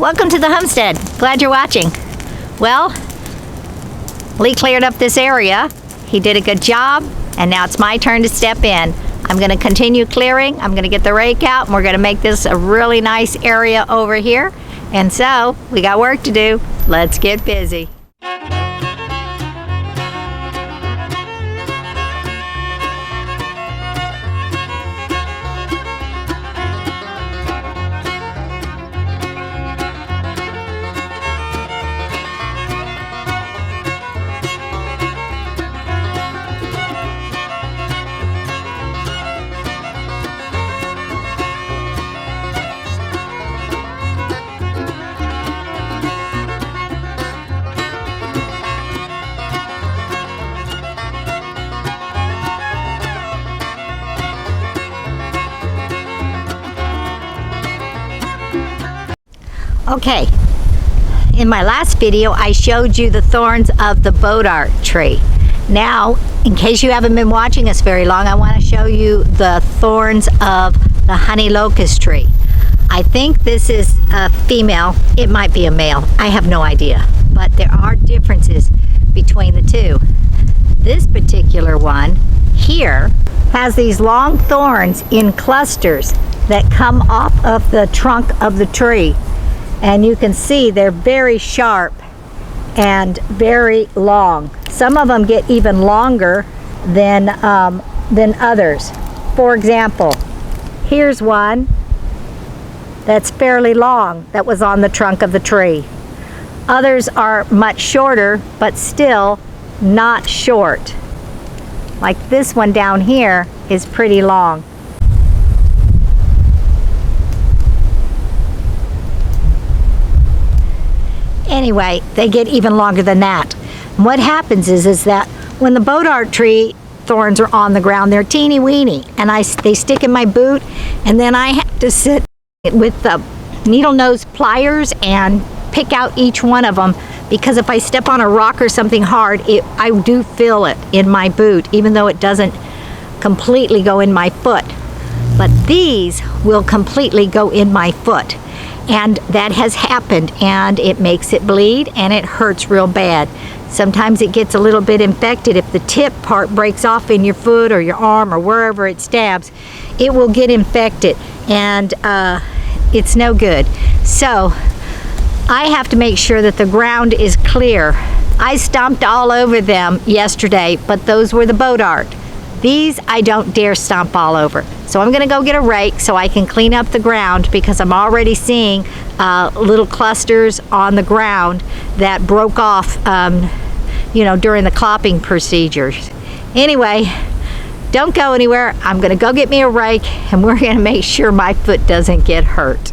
Welcome to the homestead. Glad you're watching. Well, Lee cleared up this area. He did a good job, and now it's my turn to step in. I'm going to continue clearing. I'm going to get the rake out, and we're going to make this a really nice area over here. And so, we got work to do. Let's get busy. Okay, in my last video I showed you the thorns of the bodark tree. Now, in case you haven't been watching us very long, I want to show you the thorns of the honey locust tree. I think this is a female. It might be a male. I have no idea, but there are differences between the two. This particular one here has these long thorns in clusters that come off of the trunk of the tree. And you can see they're very sharp and very long. Some of them get even longer than others. For example, here's one that's fairly long that was on the trunk of the tree. Others are much shorter, but still not short. Like this one down here is pretty long. Anyway, they get even longer than that. And what happens is that when the bodark tree thorns are on the ground, they're teeny weeny, and they stick in my boot, and then I have to sit with the needle nose pliers and pick out each one of them, because if I step on a rock or something hard, I do feel it in my boot, even though it doesn't completely go in my foot. But these will completely go in my foot. And that has happened, and it makes it bleed, and it hurts real bad. Sometimes it gets a little bit infected. If the tip part breaks off in your foot or your arm or wherever it stabs, it will get infected, and it's no good. So I have to make sure that the ground is clear. I stomped all over them yesterday, but those were the bodark. These I don't dare stomp all over. So I'm gonna go get a rake so I can clean up the ground, because I'm already seeing little clusters on the ground that broke off during the clopping procedures. Anyway, don't go anywhere. I'm gonna go get me a rake, and we're gonna make sure my foot doesn't get hurt.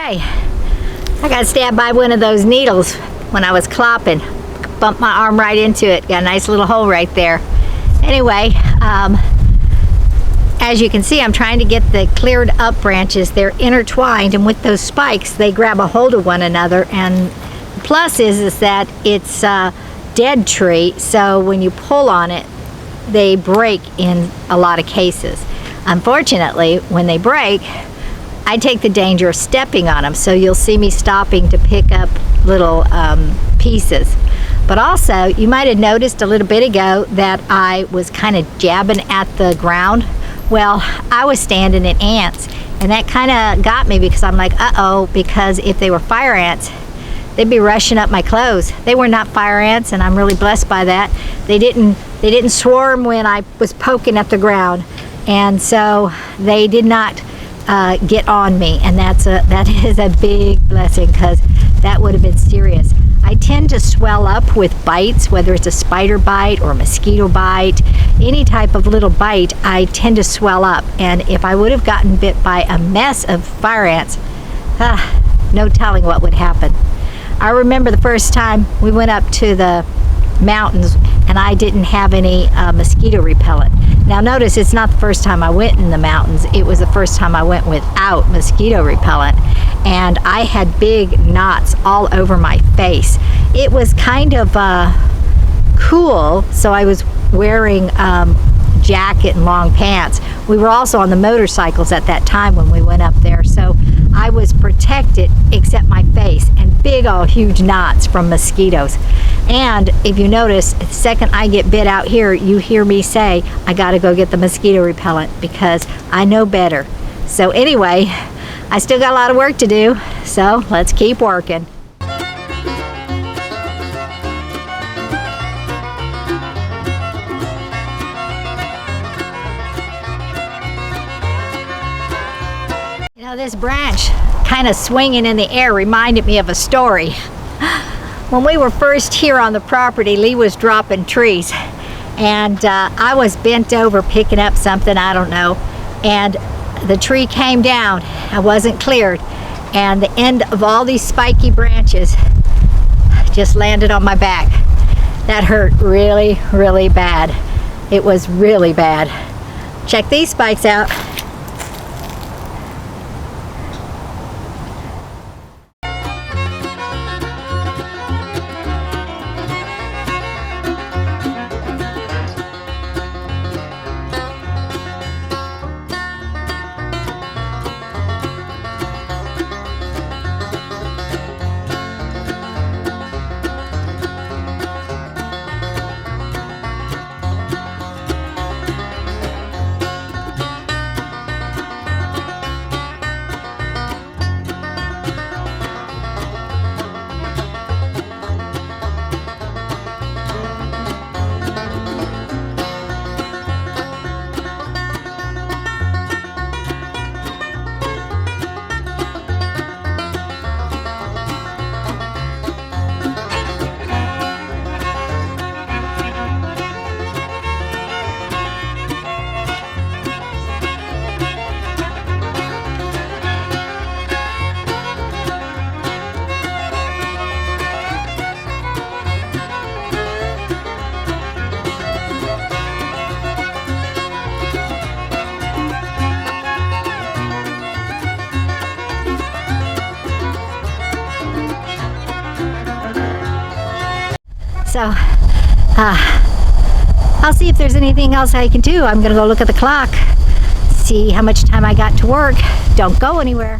Okay, I got stabbed by one of those needles when I was clopping. Bumped my arm right into it. Got a nice little hole right there. Anyway, as you can see, I'm trying to get the cleared up branches. They're intertwined, and with those spikes, they grab a hold of one another. And the plus is that it's a dead tree, so when you pull on it, they break in a lot of cases. Unfortunately, when they break, I take the danger of stepping on them, so you'll see me stopping to pick up little pieces. But also, you might have noticed a little bit ago that I was kind of jabbing at the ground. Well, I was standing in ants, and that kind of got me because I'm like, uh-oh, because if they were fire ants, they'd be rushing up my clothes. They were not fire ants, and I'm really blessed by that. They didn't swarm when I was poking at the ground, and so they did not get on me, and that is a big blessing, because that would have been serious. I tend to swell up with bites, whether it's a spider bite or a mosquito bite, any type of little bite. I tend to swell up, and if I would have gotten bit by a mess of fire ants, no telling what would happen. I remember the first time we went up to the mountains and I didn't have any mosquito repellent. Now notice, it's not the first time I went in the mountains. It was the first time I went without mosquito repellent, and I had big knots all over my face. It was kind of cool, so I was wearing jacket and long pants. We were also on the motorcycles at that time when we went up there, so I was protected except my face, and big old huge knots from mosquitoes. And if you notice, the second I get bit out here, you hear me say, I gotta go get the mosquito repellent, because I know better. So anyway, I still got a lot of work to do, so let's keep working. You know, this branch kind of swinging in the air reminded me of a story. When we were first here on the property, Lee was dropping trees, and I was bent over picking up something, I don't know, and the tree came down. I wasn't cleared, and the end of all these spiky branches just landed on my back. That hurt really, really bad. It was really bad. Check these spikes out. So, I'll see if there's anything else I can do. I'm gonna go look at the clock, see how much time I got to work. Don't go anywhere.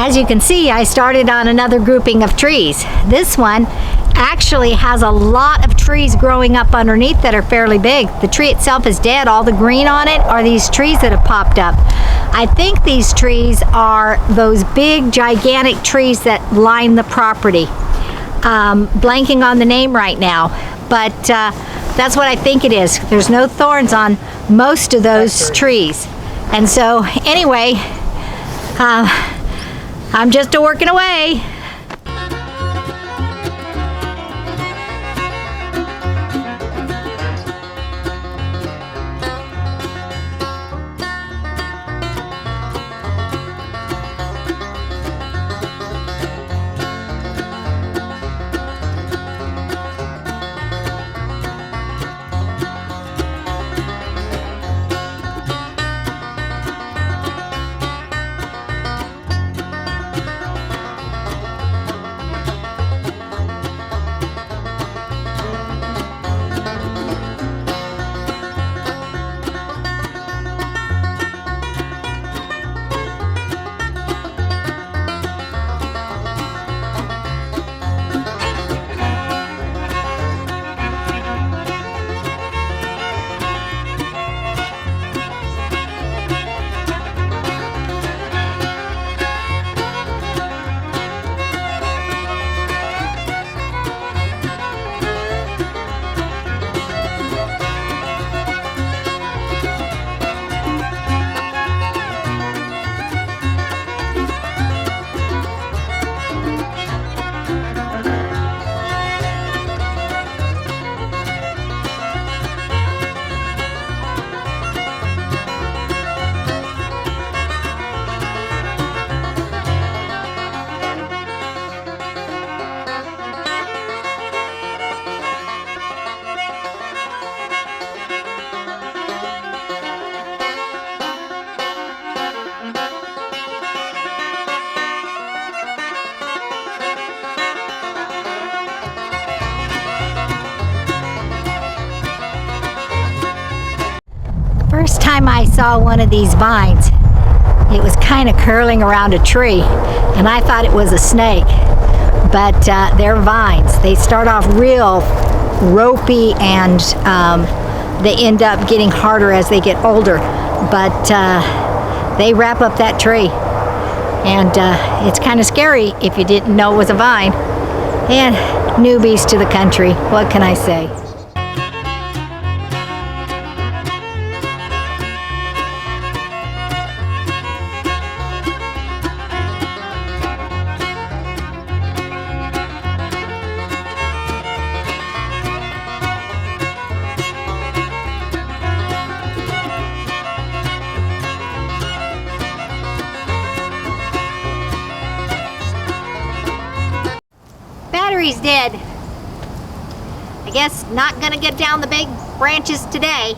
As you can see, I started on another grouping of trees. This one actually has a lot of trees growing up underneath that are fairly big. The tree itself is dead. All the green on it are these trees that have popped up. I think these trees are those big, gigantic trees that line the property. Blanking on the name right now, but that's what I think it is. There's no thorns on most of those trees. And so anyway, I'm just working away. First time I saw one of these vines, it was kind of curling around a tree, and I thought it was a snake, but they're vines. They start off real ropey, and they end up getting harder as they get older, but they wrap up that tree, and it's kind of scary if you didn't know it was a vine. And newbies to the country, what can I say? Battery's dead. I guess not gonna get down the big branches today.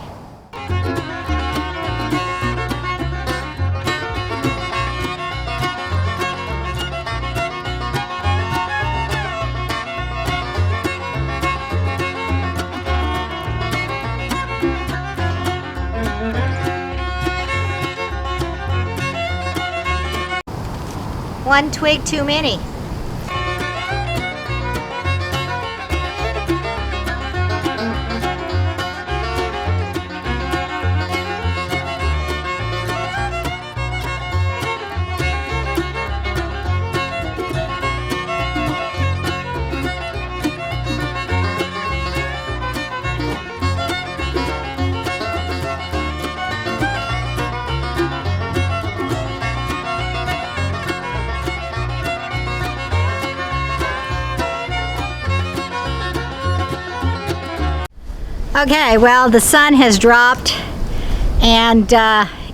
One twig too many. Okay, well, the sun has dropped, and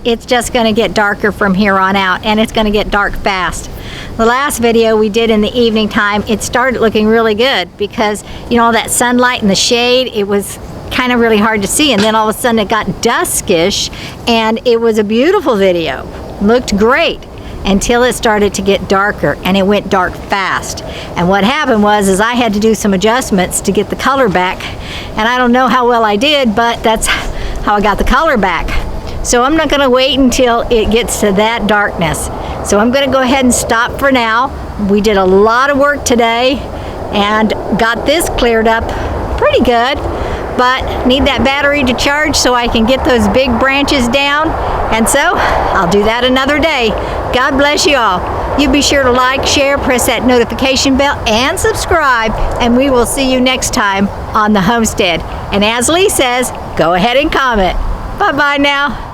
it's just going to get darker from here on out, and it's going to get dark fast. The last video we did in the evening time, it started looking really good because, you know, that sunlight and the shade, it was kind of really hard to see, and then all of a sudden it got duskish, and it was a beautiful video. Looked great until it started to get darker, and it went dark fast. And what happened was I had to do some adjustments to get the color back, and I don't know how well I did, but that's how I got the color back. So I'm not going to wait until it gets to that darkness. So I'm gonna go ahead and stop for now. We did a lot of work today and got this cleared up pretty good, but need that battery to charge so I can get those big branches down. And so I'll do that another day. God bless you all. You be sure to like, share, press that notification bell, and subscribe, and we will see you next time on the homestead. And as Lee says, go ahead and comment. Bye-bye now.